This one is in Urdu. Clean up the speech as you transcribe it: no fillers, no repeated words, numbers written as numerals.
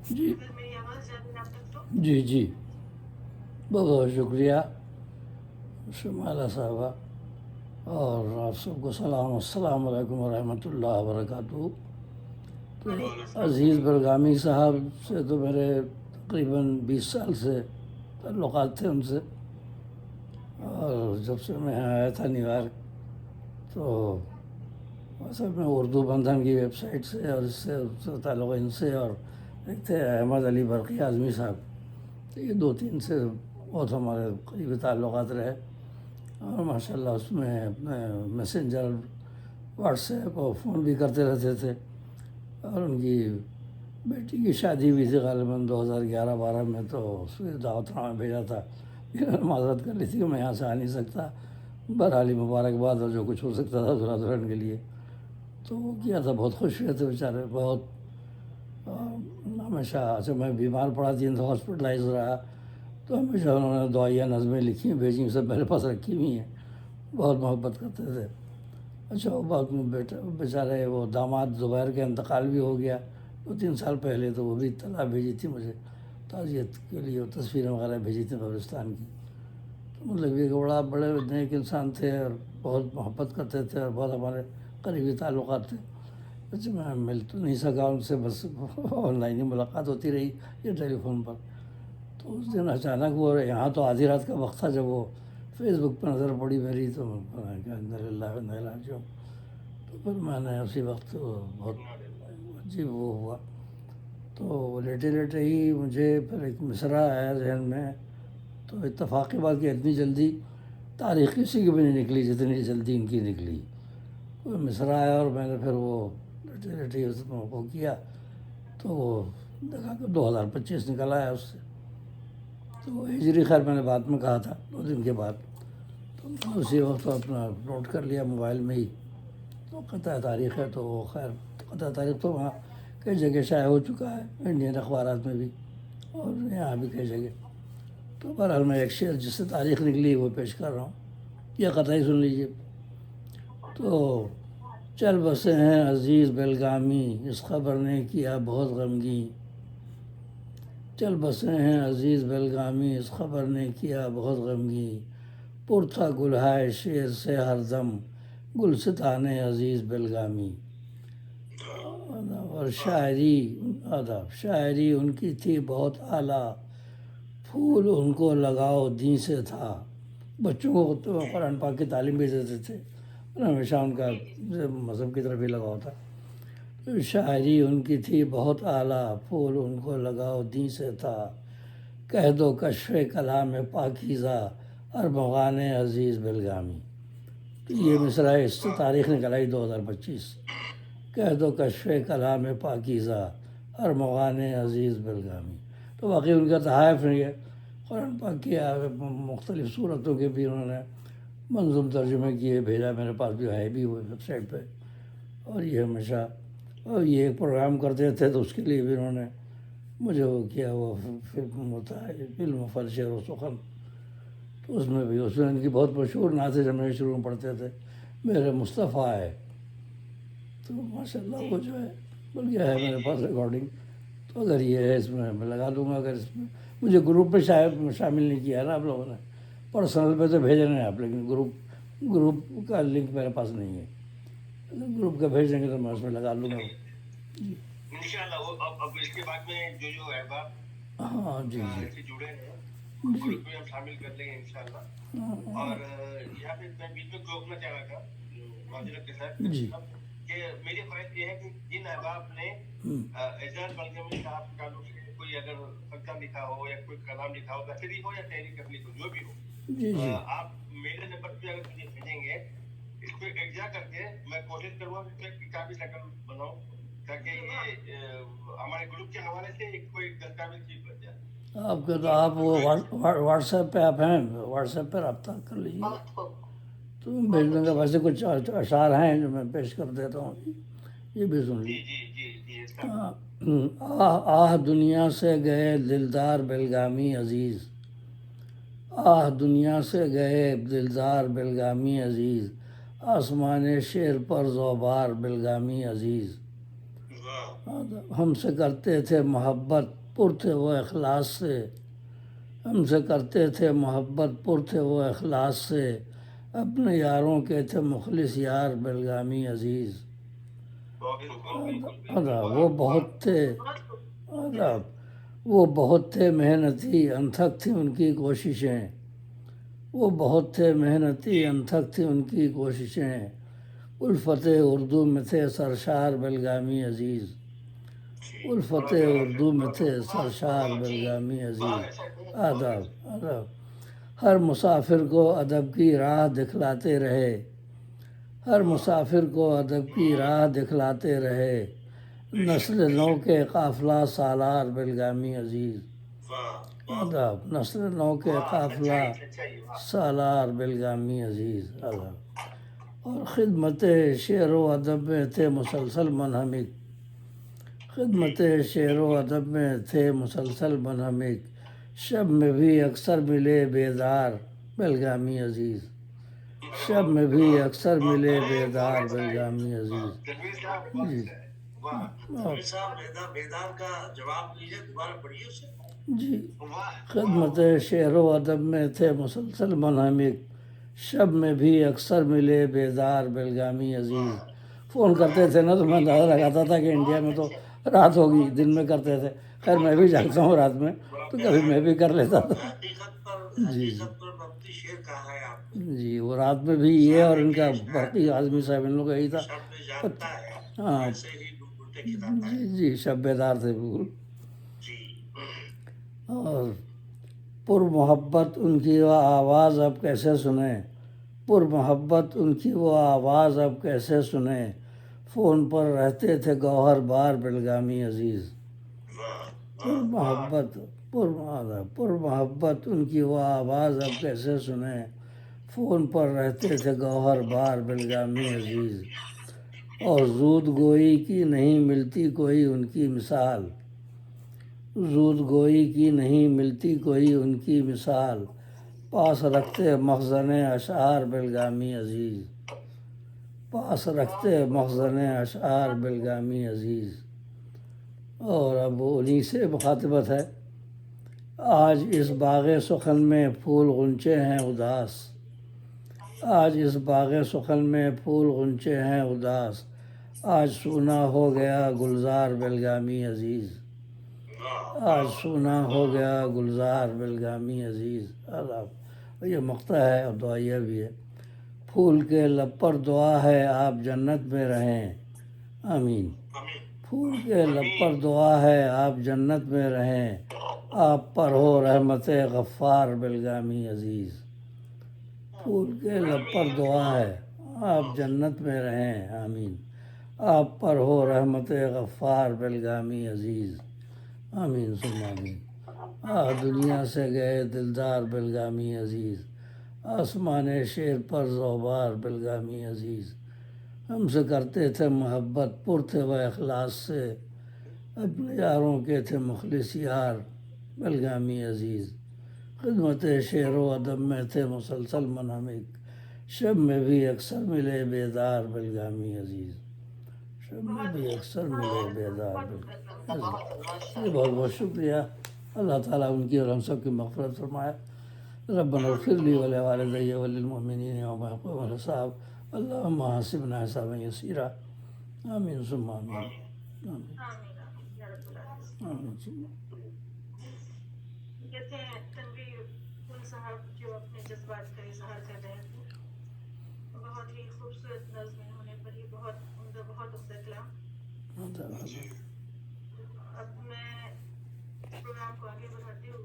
جی جی جی، بہت بہت شکریہ شمالہ صاحبہ، اور آپ سب کو سلام، السلام علیکم ورحمۃ اللہ وبرکاتہ۔ تو عزیز بلگامی صاحب سے تو میرے تقریباً 20 سال سے تعلقات تھے ان سے، اور جب سے میں یہاں آیا تھا نیو یارک تو اصل میں اردو بندھن کی ویب سائٹ سے اور اس سے تعلق ان سے، اور ایک تھے احمد علی برقی اعظمی صاحب، تو یہ 2 3 سے بہت ہمارے قریبی تعلقات رہے، اور ماشاء اللہ اس میں اپنے میسنجر، واٹس ایپ اور فون بھی کرتے رہتے تھے، اور ان کی بیٹی کی شادی بھی تھی غالباً 2011-12 میں، تو اس کی دعوت نامہ بھیجا تھا، انہوں نے معذرت کر لی تھی کہ میں یہاں سے آ نہیں سکتا، بہرحال مبارکباد اور جو کچھ ہو سکتا تھا دلہا دلہن کے لیے تو وہ کیا تھا، بہت خوش ہوئے تھے بیچارے، بہت ہمیشہ جب میں بیمار پڑا 3 دفعہ ہاسپٹلائز رہا تو ہمیشہ انہوں نے دعائیہ نظمیں لکھی ہیں، بھیجی، سب میرے پاس رکھی ہوئی ہیں، بہت محبت کرتے تھے۔ اچھا، وہ بعد میں بیٹا بیچارے وہ داماد زبیر کا انتقال بھی ہو گیا 2 3 سال پہلے، تو وہ بھی اطلاع بھیجی تھی مجھے تعزیت کے لیے، اور تصویریں وغیرہ بھیجی تھیں قبرستان کی، تو مطلب یہ کہ بڑے نیک انسان تھے، اور بہت محبت کرتے تھے، اور بہت ہمارے قریبی تعلقات تھے۔ اچھا، میں مل تو نہیں سکا ان سے، بس آن لائن ہی ملاقات ہوتی رہی یا ٹیلی فون پر۔ تو اس دن اچانک وہ، یہاں تو آدھی رات کا وقت تھا، جب وہ فیس بک پہ نظر پڑی میری، تو میں کہا انا للہ و انا الیہ راجعون، تو پھر میں نے اسی وقت بہت عجیب وہ ہوا، تو لیٹے لیٹے ہی مجھے پھر ایک مصرع آیا ذہن میں، تو اتفاق کی بات کہ اتنی جلدی تاریخ کسی کی بھی نہیں نکلی جتنی جلدی ان کی نکلی، وہ مصرع آیا، اور میں نے پھر وہ لیٹے لیٹے ہی اس کو کیا، تو وہ دیکھا کہ 2025 نکل آیا اس سے، تو ہجری خیر میں نے بعد میں کہا تھا 2 دن کے بعد، تو میں نے اسی وقت اپنا نوٹ کر لیا موبائل میں ہی، تو قطع تاریخ ہے، تو وہ خیر قطع تاریخ تو وہاں کئی جگہ شائع ہو چکا ہے، انڈین اخبارات میں بھی اور یہاں بھی کئی جگہ، تو بہرحال میں ایک شعر جس سے تاریخ نکلی وہ پیش کر رہا ہوں، یہ قطعی سن لیجیے۔ تو چل بسے ہیں عزیز بلگامی، اس خبر نے کیا بہت غمگین، چل بسے ہیں عزیز بلگامی، اس خبر نے کیا بہت غمگین، پر تھا گلہائے شعر سے ہر دم گلستان عزیز بلگامی، اور شاعری ان کی تھی بہت اعلیٰ، پھول ان کو لگاؤ دیں سے تھا، بچوں کو تو قرآن پاک کی تعلیم بھی دیتے تھے، اور ہمیشہ ان کا مذہب کی طرف ہی لگاؤ تھا۔ شاعری ان کی تھی بہت اعلیٰ، پھول ان کو لگاؤ دیں سے تھا، کہہ دو کشف کلام پاکیزہ ارمغان عزیز بلگامی، یہ مصرع اس سے تاریخ نکل آئی 2025، کہہ دو کشف کلام پاکیزہ ارمغان عزیز بلگامی، تو واقعی ان کا تحائف نہیں ہے، قرآن پاک کی مختلف صورتوں کے بھی انہوں نے منظوم ترجمے کیے، بھیجا، میرے پاس بھی ہے بھی وہ ویب سائٹ پہ، اور یہ ہمیشہ، اور یہ ایک پروگرام کرتے تھے تو اس کے لیے بھی انہوں نے مجھے وہ کیا، وہ فلم ہوتا ہے علم و فن شعر و سخن، تو اس میں بھی، اس میں ان کی بہت مشہور نعتیں جب میں شروع میں پڑھتے تھے، میرے مصطفیٰ ہے، تو ماشاء اللہ وہ جو ہے، بلکہ ہے میرے پاس ریکارڈنگ، تو اگر یہ ہے اس میں لگا دوں گا، اگر اس میں مجھے گروپ پہ شامل نہیں کیا ہے نا آپ لوگوں نے، پرسنل پہ تو بھیج رہے ہیں آپ، لیکن گروپ کا لنک میرے پاس نہیں ہے، گروپ کا بھیج دیں گے تو میں اس میں لگا لوں گا جی، انشاءاللہ وہ اب اس کے بعد میں جو احباب ہاں جی جی سے جڑے ہیں جی گروپ میں ہم شامل کر لیں گے انشاءاللہ۔ اور یہاں پہ میں بیچ میں روکنا چاہ رہا تھا معذرت کے ساتھ جی کہ میری خواہش یہ ہے کہ جن احباب نے اعجاز بلگامی صاحب کے تعلق سے کوئی اگر خطہ لکھا ہو یا کوئی کلام لکھا ہو، تحریری ہو یا تحریر تخلیق ہو، جو بھی ہو، جی جی آپ میرے نمبر پہ اگر مجھے بھیجیں گے، اس کو اجزا کر کے میں کوشش کروں گا کہ ایک کتابی شکل بناؤں، تاکہ یہ ہمارے گروپ کے حوالے سے ایک کوئی دستاویز چیز بن جائے۔ آپ کے تو آپ وہ واٹس ایپ پہ آپ ہیں، واٹس ایپ پہ رابطہ کر لیجیے، تو بھیج دوں گا، ویسے کچھ اشعار ہیں جو میں پیش کر دیتا ہوں، یہ بھی سن جی لیجیے۔ جی جی جی آہ دنیا سے گئے دلدار بلگامی عزیز، آہ دنیا سے گئے دلدار بلگامی عزیز، آسمان شعر پر زوبار بلگامی عزیز، ہم سے کرتے تھے محبت پر تھے وہ اخلاص سے، ہم سے کرتے تھے محبت پر تھے وہ اخلاص سے، اپنے یاروں کے تھے مخلص یار بلگامی عزیز۔ وہ بہت تھے، وہ بہت تھے محنتی، انتھک تھی ان کی کوششیں، وہ بہت تھے محنتی، انتھک تھی ان کی کوششیں، الفت اردو میں تھے سرشار بلگامی عزیز، الفت اردو میں تھے سرشار بلگامی عزیز۔ آداب آداب۔ ہر مسافر کو ادب کی راہ دکھلاتے رہے، ہر مسافر کو ادب کی راہ دکھلاتے رہے، نسل نو کے قافلہ سالار بلگامی عزیز۔ آداب۔ نسل نو کے قافلہ سالار بلگامی عزیز۔ آداب۔ اور خدمت شعر و ادب میں تھے مسلسل منہمک، خدمت شعر و ادب میں تھے مسلسل منہمک، شب میں بھی اکثر ملے بیدار بلگامی عزیز، شب میں بھی اکثر ملے بیدار بلگامی عزیز۔ جی بیدار کا جواب لیجیے، دوبارہ پڑھیے اسے۔ جی، خدمت شعر و ادب میں تھے مسلسل منہمک، شب میں بھی اکثر ملے بیدار بلگامی عزیز۔ فون کرتے تھے نا تو میں اندازہ لگاتا تھا کہ انڈیا میں تو رات ہوگی، دن میں کرتے تھے، خیر میں بھی جاگتا ہوں رات میں تو کبھی میں بھی کر لیتا تھا۔ حقیقت پر مبنی شعر کہا ہے آپ نے۔ جی، وہ رات میں بھی یہ اور ان کا برقی اعظمی صاحب ان لوگ کا یہی تھا۔ شب میں جاگتا ہے، ہاں ایسے ہی الٹے کھلاتا ہے۔ جی جی، شب بیدار تھے بالکل۔ جی۔ اور پر محبت ان کی وہ آواز اب کیسے سنیں، پر محبت ان کی وہ آواز اب کیسے سنیں، فون پر رہتے تھے گوہر بار بلگامی عزیز۔ پر محبت ان کی وہ آواز اب کیسے سنیں، فون پر رہتے تھے گوہر بار بلگامی عزیز۔ اور زود گوئی کی نہیں ملتی کوئی ان کی مثال، زود گوئی کی نہیں ملتی کوئی ان کی مثال، پاس رکھتے مخزن اشعار بلگامی عزیز، پاس رکھتے مخزن اشعار بلگامی عزیز۔ اور اب انہی سے مخاطبت ہے۔ آج اس باغ سخن میں پھول غنچے ہیں اداس، آج اس باغ سخن میں پھول غنچے ہیں اداس، آج سونا ہو گیا گلزار بلگامی عزیز، آج سونا ہو گیا گلزار بلگامی عزیز۔ آداب۔ یہ مقطع ہے اور دعائیہ بھی ہے۔ پھول کے لب پر دعا ہے آپ جنت میں رہیں، آمین۔ پھول کے لب پر دعا ہے آپ جنت میں رہیں، آپ پر ہو رحمت غفار بلگامی عزیز۔ پھول کے لب پر دعا ہے آپ جنت میں رہیں، آمین، آپ پر ہو رحمت غفار بلگامی عزیز، آمین ثم آمین۔ دنیا سے گئے دلدار بلگامی عزیز، آسمان شعر پر زوبار بلگامی عزیز، ہم سے کرتے تھے محبت پر تھے وہ اخلاص سے، اپنے یاروں کے تھے مخلص یار بلگامی عزیز، خدمت شعر و ادب میں تھے مسلسل منہمک، شب میں بھی اکثر ملے بیدار بلگامی عزیز، شب میں بھی اکثر ملے بیدار بلگامی عزیز۔ یہ بہت بہت شکریہ، اللہ تعالیٰ ان کی اور ہم سب کی مغفرت فرمائے۔ ربنا اغفر لی ولوالدی وللمؤمنین یوم یقوم الحساب، اللہم حاسبنا حسابا یسیرا، آمین ثم آمین، آمین آمین ثم آمین۔ کہتے ہیں تنویر ان صاحب جو اپنے جذبات کا اظہار کر رہے تھے، بہت ہی خوبصورت نظم انہوں نے پڑھی، بہت عمدہ کلام۔ اب میں پروگرام کو آگے بڑھاتی ہوں۔